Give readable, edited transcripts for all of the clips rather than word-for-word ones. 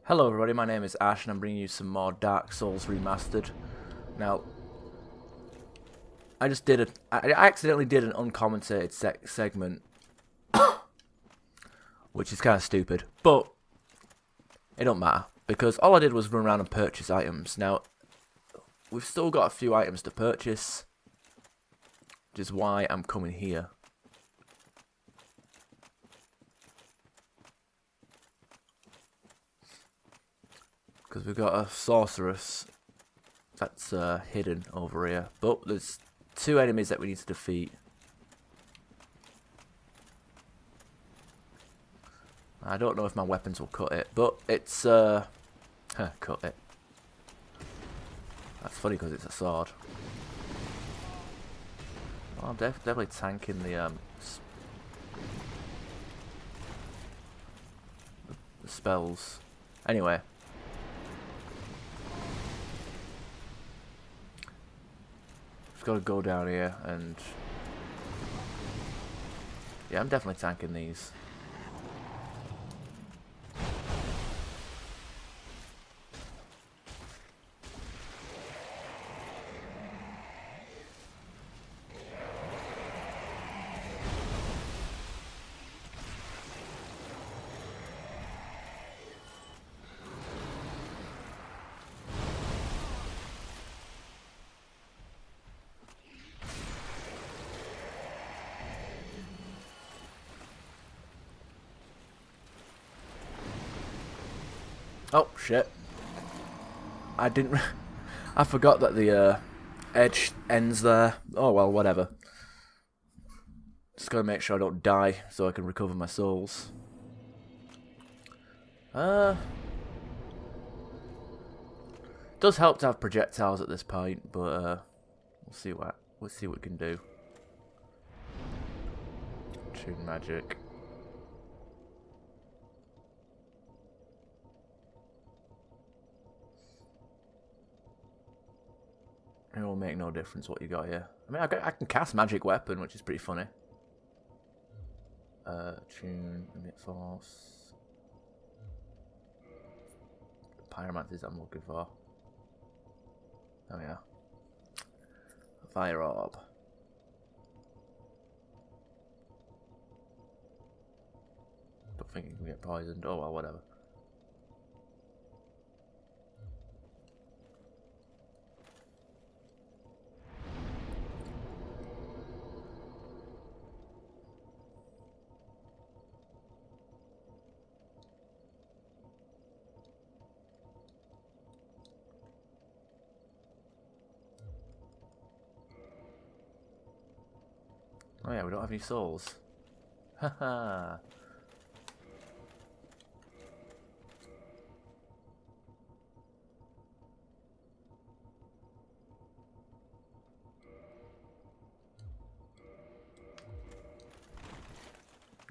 Hello everybody, my name is Ash and I'm bringing you some more Dark Souls Remastered. Now, I accidentally did an uncommented segment, which is kind of stupid, but it don't matter, because all I did was run around and purchase items. Now, we've still got a few items to purchase, which is why I'm coming here. Because we've got a sorceress that's hidden over here. But there's two enemies that we need to defeat. I don't know if my weapons will cut it, but it's cut it. That's funny because it's a sword. Well, I'm definitely tanking the spells. Anyway. Got to go down here and yeah, I'm definitely tanking these. Oh shit! I didn't. I forgot that the edge ends there. Oh well, whatever. Just gotta make sure I don't die so I can recover my souls. Does help to have projectiles at this point, but we'll see what we can do. Tune magic. It will make no difference what you got here. I mean, I can cast magic weapon, which is pretty funny. Tune, emit force. Pyromancies I'm looking for. Oh yeah. Fire orb. Don't think you can get poisoned. Oh well, whatever. Oh yeah, we don't have any souls. Haha.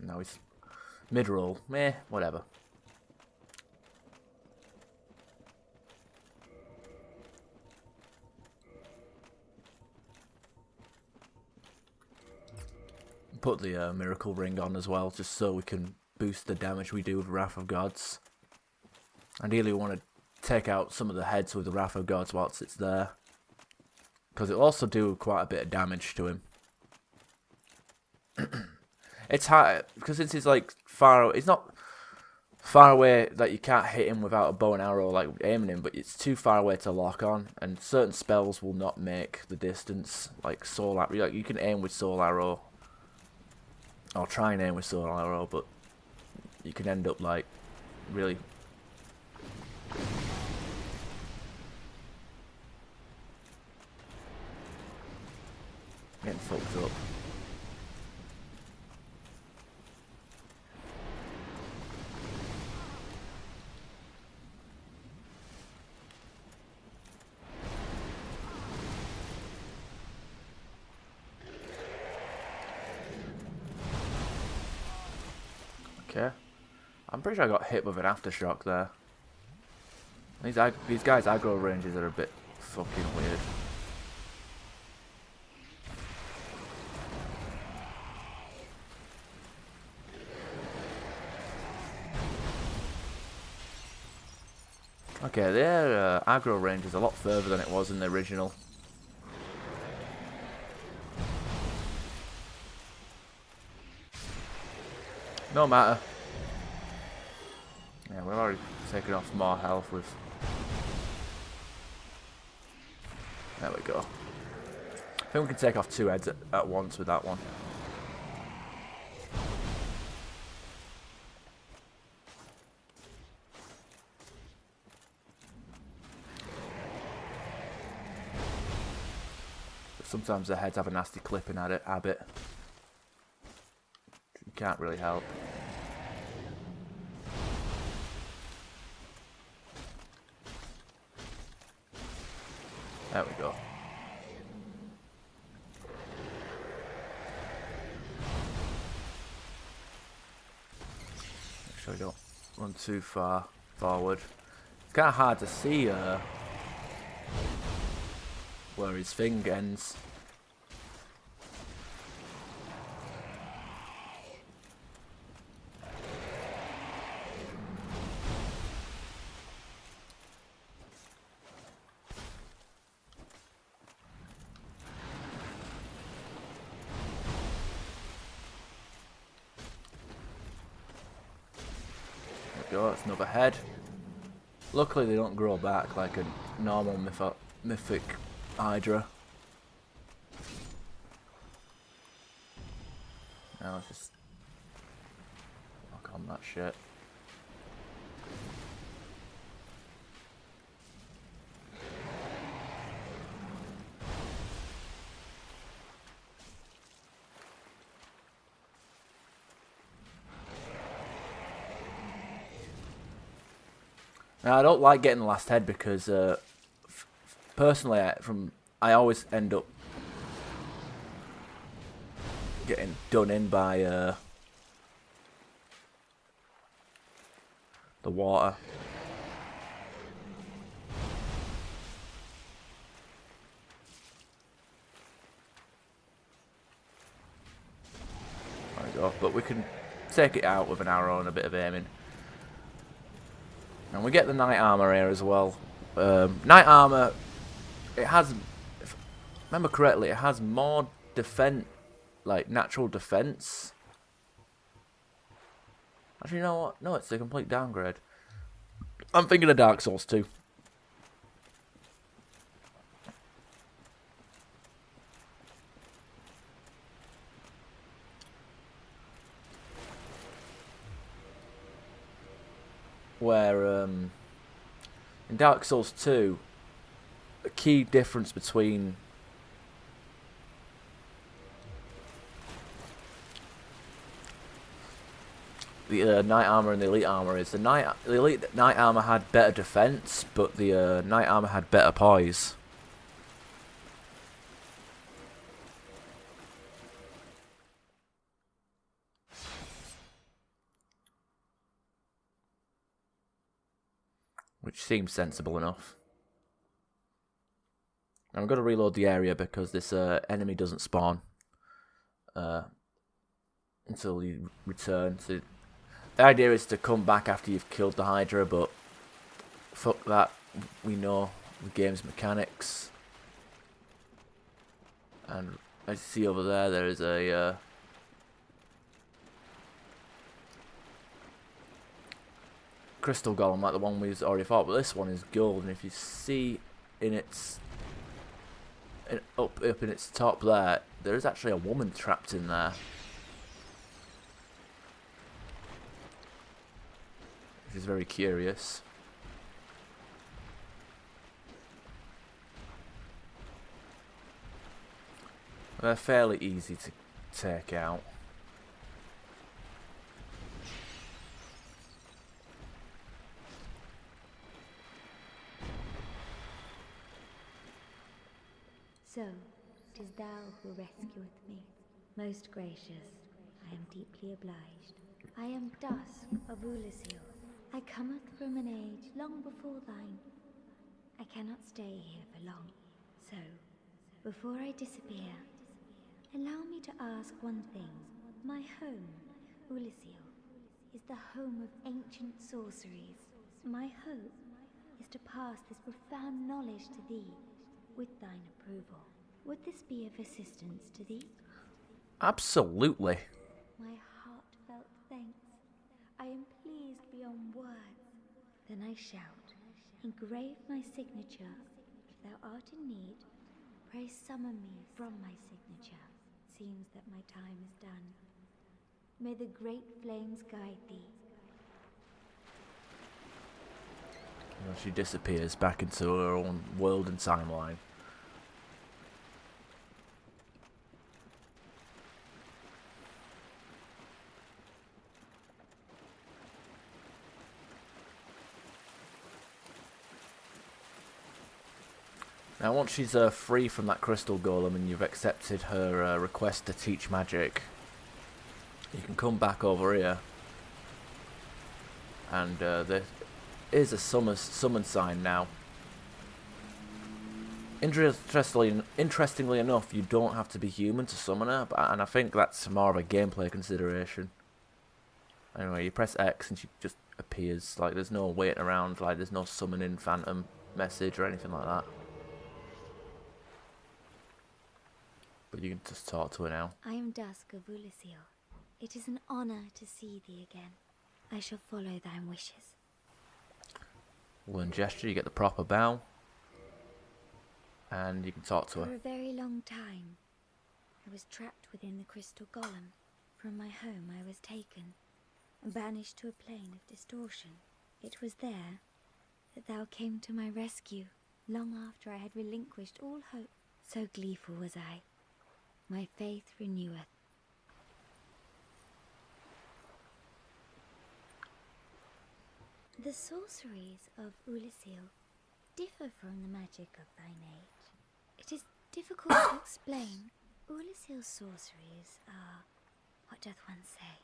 No, it's mid-roll. Meh, whatever. Put the miracle ring on as well, just so we can boost the damage we do with Wrath of Gods. Ideally, we want to take out some of the heads with the Wrath of Gods whilst it's there, because it'll also do quite a bit of damage to him. It's hard because it's like far. It's not far away that you can't hit him without a bow and arrow like aiming him, but it's too far away to lock on, and certain spells will not make the distance. Like soul arrow, like you can aim with soul arrow. I'll try and aim with soul arrow, but you can end up like really getting fucked up. Okay. I'm pretty sure I got hit with an aftershock there. These guys' aggro ranges are a bit fucking weird. Okay, their aggro range is a lot further than it was in the original. No matter. Yeah, we've already taken off more health with... There we go. I think we can take off 2 heads at once with that one. But sometimes the heads have a nasty clipping at it, habit. You can't really help. There we go. Make sure we don't run too far forward. It's kind of hard to see where his thing ends. Go, it's another head. Luckily they don't grow back like a normal mythic Hydra. Now let's just knock on that shit. Now, I don't like getting the last head because, personally, I always end up getting done in by the water. There we go. But we can take it out with an arrow and a bit of aiming. And we get the knight armor here as well. Knight armor, it has, if I remember correctly, it has more defense, like natural defense. Actually, you know what? No, it's a complete downgrade. I'm thinking of Dark Souls 2. Where in Dark Souls 2, the key difference between the knight armor and the elite armor is the elite knight armor had better defense, but the knight armor had better poise. Which seems sensible enough. And I'm going to reload the area because this enemy doesn't spawn until you return. So the idea is to come back after you've killed the Hydra, but fuck that. We know the game's mechanics. And as you see over there, there is a crystal golem like the one we've already fought, but this one is gold, and if you see in its up in its top there is actually a woman trapped in there, which is very curious. They're fairly easy to take out. So, 'tis thou who rescueth me. Most gracious, I am deeply obliged. I am Dusk of Oolacile. I cometh from an age long before thine. I cannot stay here for long. So, before I disappear, allow me to ask one thing. My home, Oolacile, is the home of ancient sorceries. My hope is to pass this profound knowledge to thee, with thine approval. Would this be of assistance to thee? Absolutely. My heartfelt thanks. I am pleased beyond words. Then I shout, engrave my signature. If thou art in need, pray summon me from my signature. It seems that my time is done. May the great flames guide thee. You know, she disappears back into her own world and timeline. Now, once she's free from that crystal golem and you've accepted her request to teach magic, you can come back over here. And there is a summon sign now. Interestingly enough, you don't have to be human to summon her, and I think that's more of a gameplay consideration. Anyway, you press X and she just appears. Like, there's no waiting around, like there's no summoning phantom message or anything like that. But you can just talk to her now. I am Dusk of Oolacile. It is an honor to see thee again. I shall follow thy wishes. One gesture, you get the proper bow. And you can talk to her. For a very long time, I was trapped within the crystal golem. From my home I was taken and banished to a plane of distortion. It was there that thou came to my rescue, long after I had relinquished all hope. So gleeful was I. My faith reneweth. The sorceries of Oolacile differ from the magic of thine age. It is difficult to explain. Oolacile's sorceries are, what doth one say?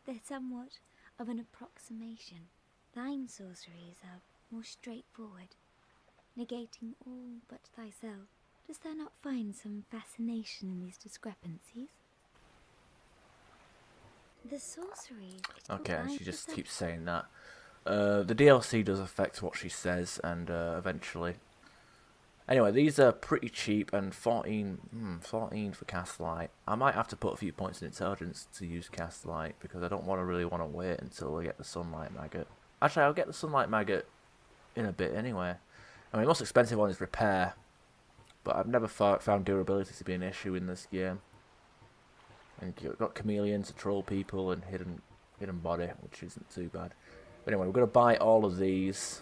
They're somewhat of an approximation. Thine sorceries are more straightforward, negating all but thyself. Dost thou not find some fascination in these discrepancies? The sorceries... Okay, she just keeps saying that. The DLC does affect what she says, and eventually... Anyway, these are pretty cheap, and 14 for Castlight. I might have to put a few points in intelligence to use Castlight, because I don't really want to wait until I get the Sunlight Maggot. Actually, I'll get the Sunlight Maggot in a bit anyway. I mean, the most expensive one is Repair, but I've never found durability to be an issue in this game. And you've got Chameleon to troll people, and hidden body, which isn't too bad. But anyway, we're going to buy all of these.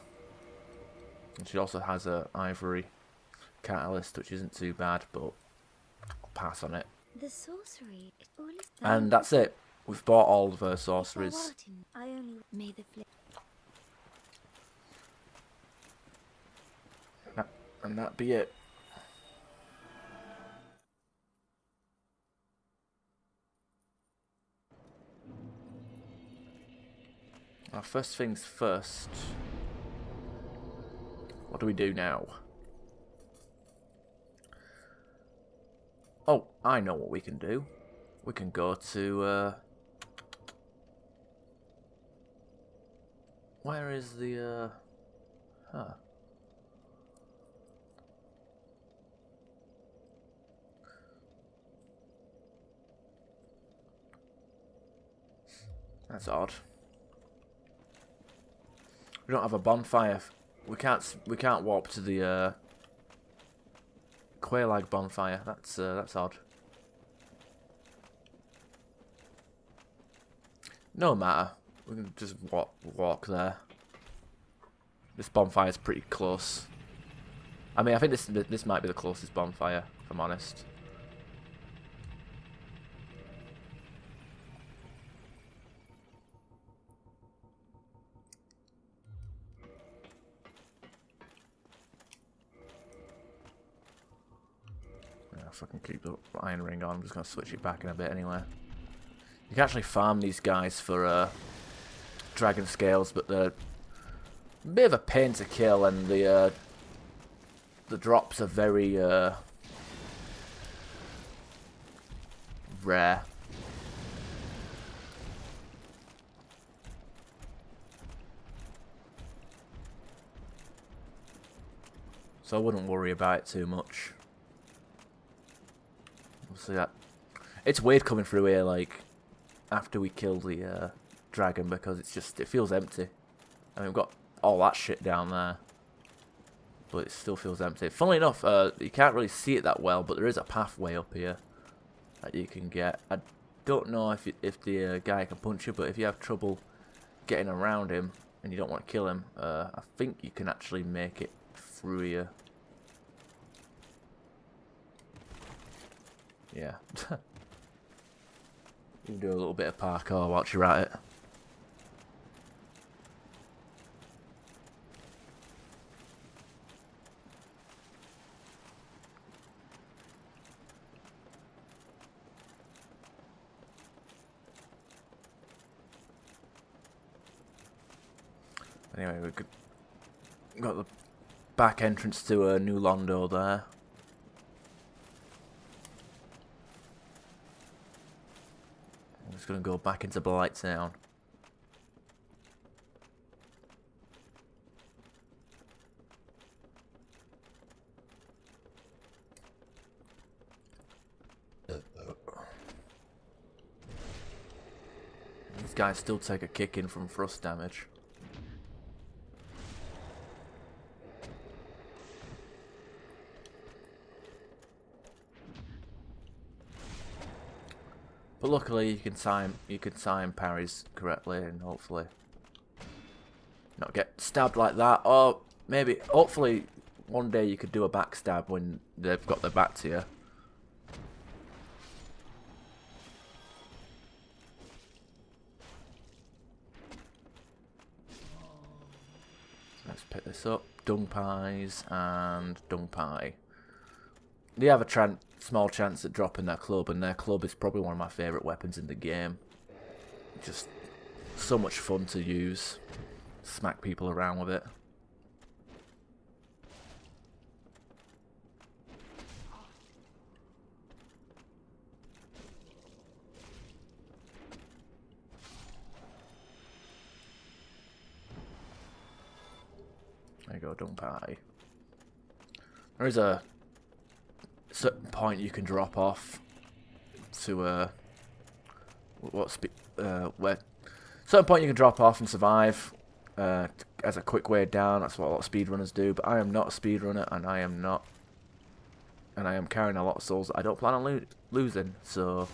And she also has a Ivory Catalyst, which isn't too bad, but I'll pass on it. The sorcery, and that's it. We've bought all of her sorceries. I only made the flip. And that be it. Now, first things first. What do we do now? Oh, I know what we can do. We can go to, where is the, That's odd. We don't have a bonfire. We can't warp to the Quelag bonfire. That's odd. No matter. We can just walk there. This bonfire's pretty close. I mean, I think this might be the closest bonfire, if I'm honest. If I can keep the iron ring on, I'm just going to switch it back in a bit anyway. You can actually farm these guys for dragon scales, but they're a bit of a pain to kill, and the drops are very rare. So I wouldn't worry about it too much. We'll see that. It's weird coming through here, like, after we kill the dragon, because it feels empty. I mean, we've got all that shit down there, but it still feels empty. Funnily enough, you can't really see it that well, but there is a pathway up here that you can get. I don't know if the guy can punch you, but if you have trouble getting around him and you don't want to kill him, I think you can actually make it through here. Yeah. You can do a little bit of parkour whilst you're at it. Anyway, we've got the back entrance to New Londo there. I'm just going to go back into Blighttown. These guys still take a kick in from thrust damage. But luckily you can time parries correctly and hopefully not get stabbed like that. Or maybe, hopefully, one day you could do a backstab when they've got their back to you. Let's pick this up. Dung pies and dung pie. They have a small chance at dropping their club, and their club is probably one of my favourite weapons in the game. Just so much fun to use. Smack people around with it. There you go, dung pie. There is a certain point you can drop off to where certain point you can drop off and survive as a quick way down. That's what a lot of speedrunners do, but I am not a speedrunner, and I am carrying a lot of souls that I don't plan on losing, so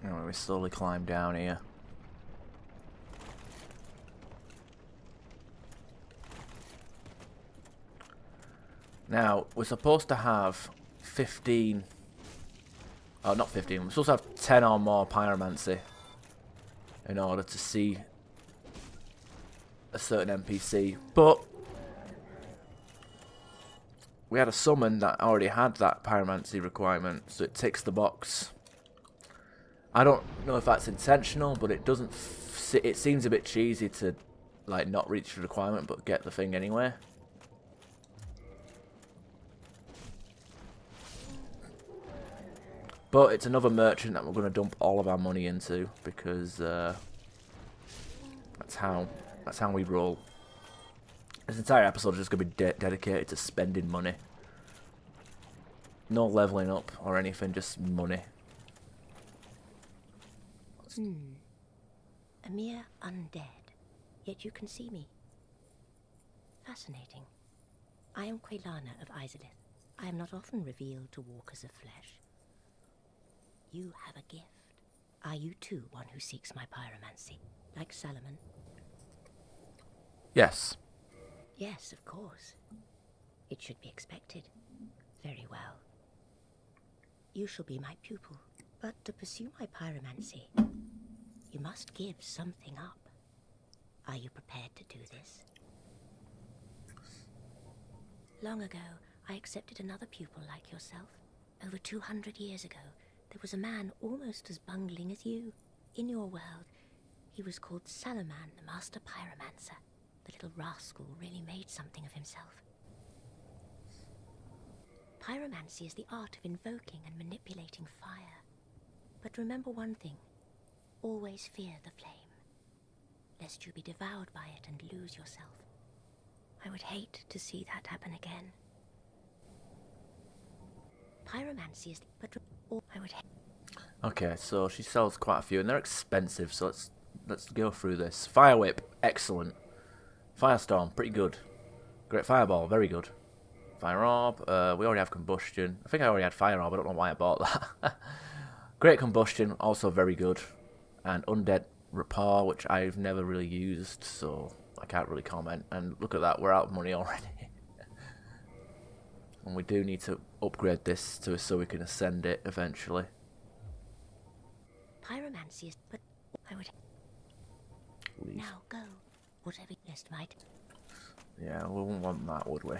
anyway, we slowly climb down here. Now, we're supposed to have 15... Oh, not 15. We're supposed to have 10 or more pyromancy in order to see a certain NPC. But we had a summon that already had that pyromancy requirement, so it ticks the box. I don't know if that's intentional, but it doesn't... It seems a bit cheesy to, like, not reach the requirement but get the thing anyway. But it's another merchant that we're going to dump all of our money into, because that's how we roll. This entire episode is just going to be dedicated to spending money. No leveling up or anything, just money. A mere undead, yet you can see me. Fascinating. I am Quelana of Izalith. I am not often revealed to walkers of flesh. You have a gift. Are you too one who seeks my pyromancy, like Solomon? Yes. Yes, of course. It should be expected. Very well. You shall be my pupil, but to pursue my pyromancy, You must give something up. Are you prepared to do this? Long ago, I accepted another pupil like yourself. Over 200 years ago, there was a man almost as bungling as you. In your world, he was called Salaman, the Master Pyromancer. The little rascal really made something of himself. Pyromancy is the art of invoking and manipulating fire. But remember one thing. Always fear the flame, lest you be devoured by it and lose yourself. I would hate to see that happen again. Pyromancy is... but I would hate... Okay, so she sells quite a few, and they're expensive, so let's go through this. Firewhip, excellent. Firestorm, pretty good. Great Fireball, very good. Fire Orb, we already have Combustion. I think I already had Fire Orb, I don't know why I bought that. Great Combustion, also very good. And Undead Rapport, which I've never really used, so I can't really comment. And look at that, we're out of money already. And we do need to upgrade this so we can ascend it eventually. Pyromancy is... but I would... Leave. Now go. Whatever list might... Yeah, we wouldn't want that, would we?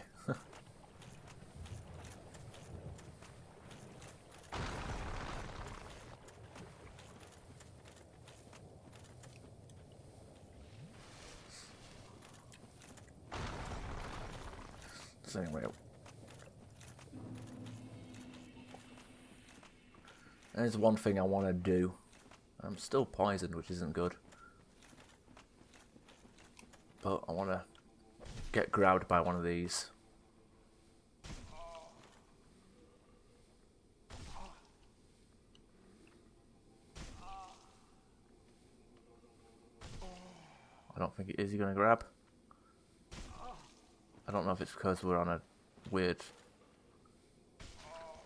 So anyway, there's one thing I want to do. I'm still poisoned, which isn't good. But I want to get grabbed by one of these. I don't think is he going to grab? I don't know if it's because we're on a weird...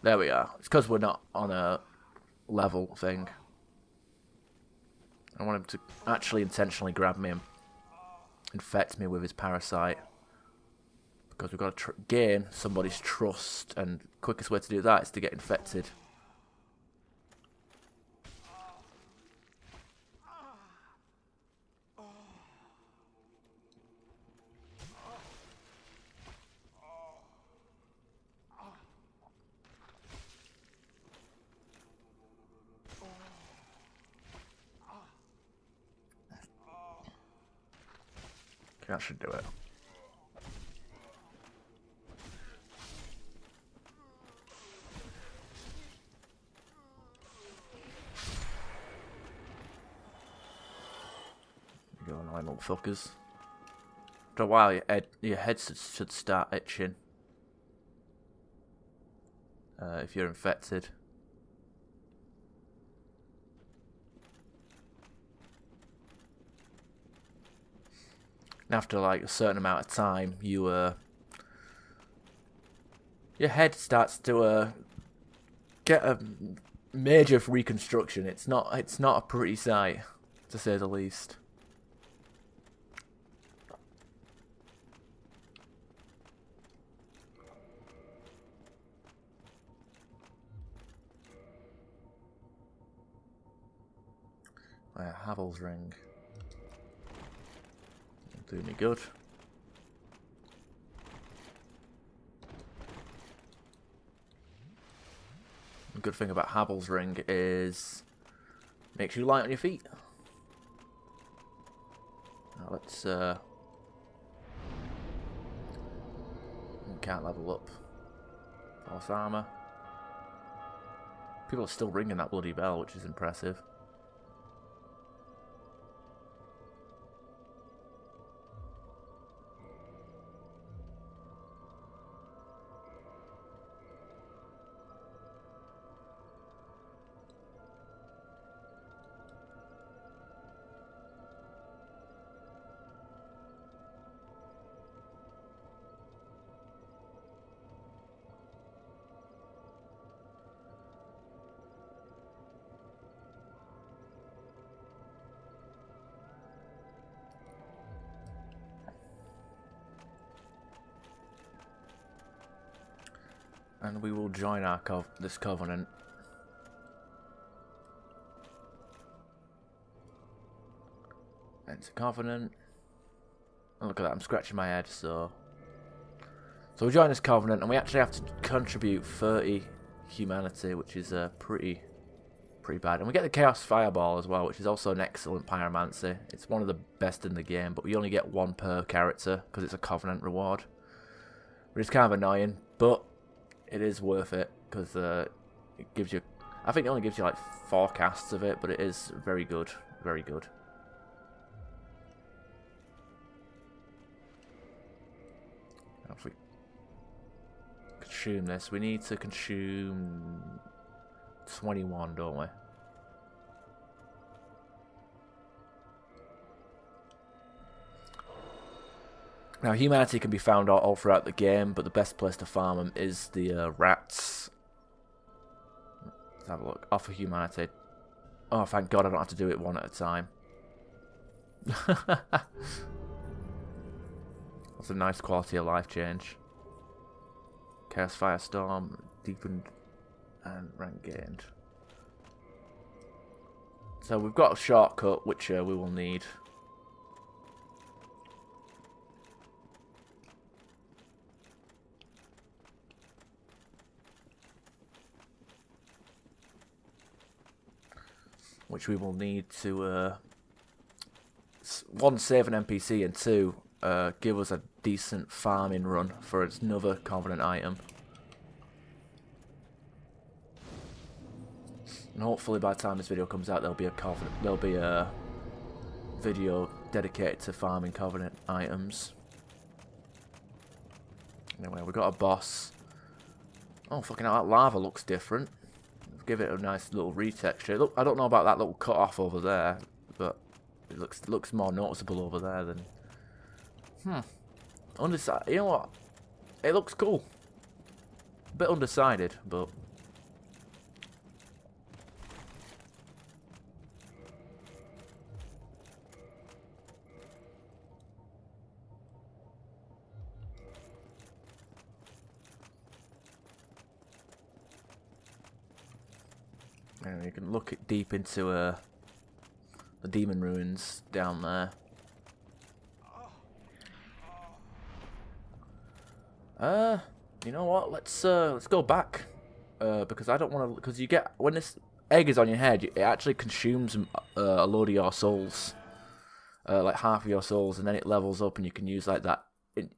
There we are. It's because we're not on a level thing. I want him to actually intentionally grab me and infect me with his parasite. Because we've got to gain somebody's trust, and the quickest way to do that is to get infected. That should do it. You annoying little fuckers. After a while, your head should start itching. If you're infected. And after like a certain amount of time, your head starts to get a major reconstruction. It's not a pretty sight, to say the least. Havel's ring. Do me good. The good thing about Havel's ring is makes you light on your feet. Now let's can't level up. Force armor. People are still ringing that bloody bell, which is impressive. And we will join our this covenant. Enter Covenant. And look at that, I'm scratching my head, so we join this Covenant, and we actually have to contribute 30 humanity, which is pretty bad. And we get the Chaos Fireball as well, which is also an excellent pyromancy. It's one of the best in the game, but we only get one per character because it's a Covenant reward. Which is kind of annoying, but it is worth it because it gives you, I think it only gives you like 4 casts of it, but it is very good, very good. Now if we consume this, we need to consume 21, don't we? Now, humanity can be found all throughout the game, but the best place to farm them is the rats. Let's have a look. Offer humanity. Oh, thank God I don't have to do it one at a time. That's a nice quality of life change. Chaos Firestorm, deepened, and rank gained. So we've got a shortcut, which we will need. Which we will need to, 1, save an NPC, and 2, give us a decent farming run for another Covenant item. And hopefully by the time this video comes out, there'll be a video dedicated to farming Covenant items. Anyway, we got a boss. Oh, fucking hell, that lava looks different. Give it a nice little retexture. Look, I don't know about that little cut off over there, but it looks more noticeable over there than. Undecided. You know what? It looks cool. A bit undecided, but. You can look deep into the demon ruins down there. You know what? Let's go back because I don't want to. Because you get, when this egg is on your head, it actually consumes a load of your souls, like half of your souls, and then it levels up, and you can use like that.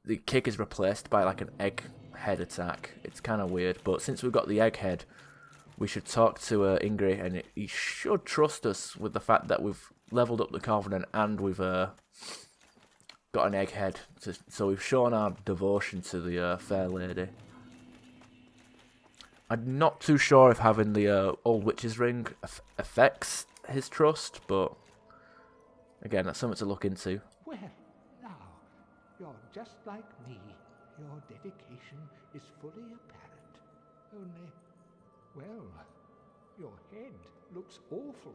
The kick is replaced by like an egg head attack. It's kind of weird, but since we've got the egg head, we should talk to Eingyi, and he should trust us with the fact that we've leveled up the Covenant and we've got an egghead. So we've shown our devotion to the fair lady. I'm not too sure if having the old witch's ring affects his trust, but again, that's something to look into. Well, now, you're just like me. Your dedication is fully apparent. Only, well, your head looks awful.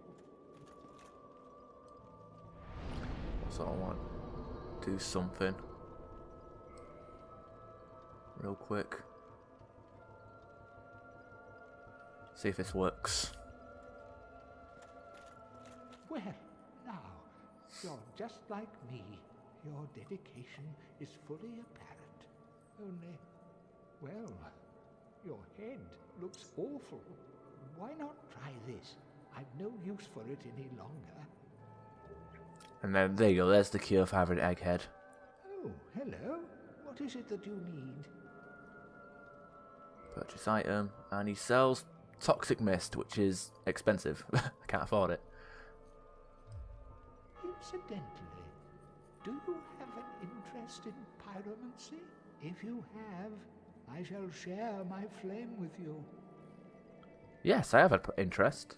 So I want to do something real quick. See if this works. Well, now, you're just like me. Your dedication is fully apparent. Only, well, your head looks awful. Why not try this? I've no use for it any longer. And then there you go, there's the cure for having an egghead. Oh, hello. What is it that you need? Purchase item, and he sells toxic mist, which is expensive. I can't afford it. Incidentally, do you have an interest in pyromancy? If you have, I shall share my flame with you. Yes, I have an interest.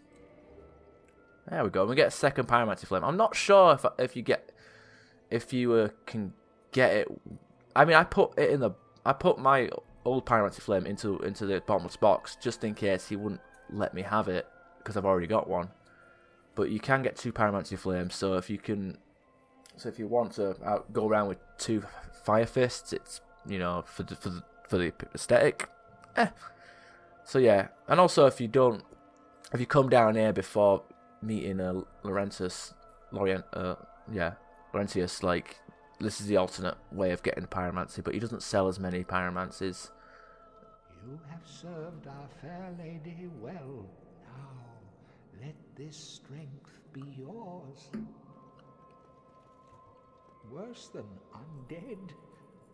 There we go. We get a second pyromancy flame. I'm not sure if you can get it. I mean, I put my old pyromancy flame into the bottomless box just in case he wouldn't let me have it because I've already got one. But you can get 2 pyromancy flames. So if you want to go around with 2 fire fists, it's, you know, for the aesthetic. So yeah, and also if you come down here before meeting Lorient, Laurentius, like, this is the alternate way of getting pyromancy, but he doesn't sell as many pyromancies. You have served our fair lady well. Now, let this strength be yours. Worse than undead,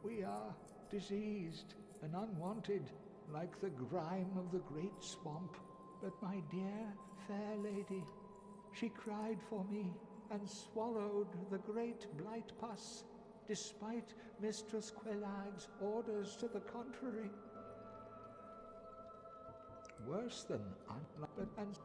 we are diseased and unwanted, like the grime of the great swamp. But my dear fair lady, she cried for me and swallowed the great blight pus, despite Mistress Quelag's orders to the contrary. Worse than unlucky and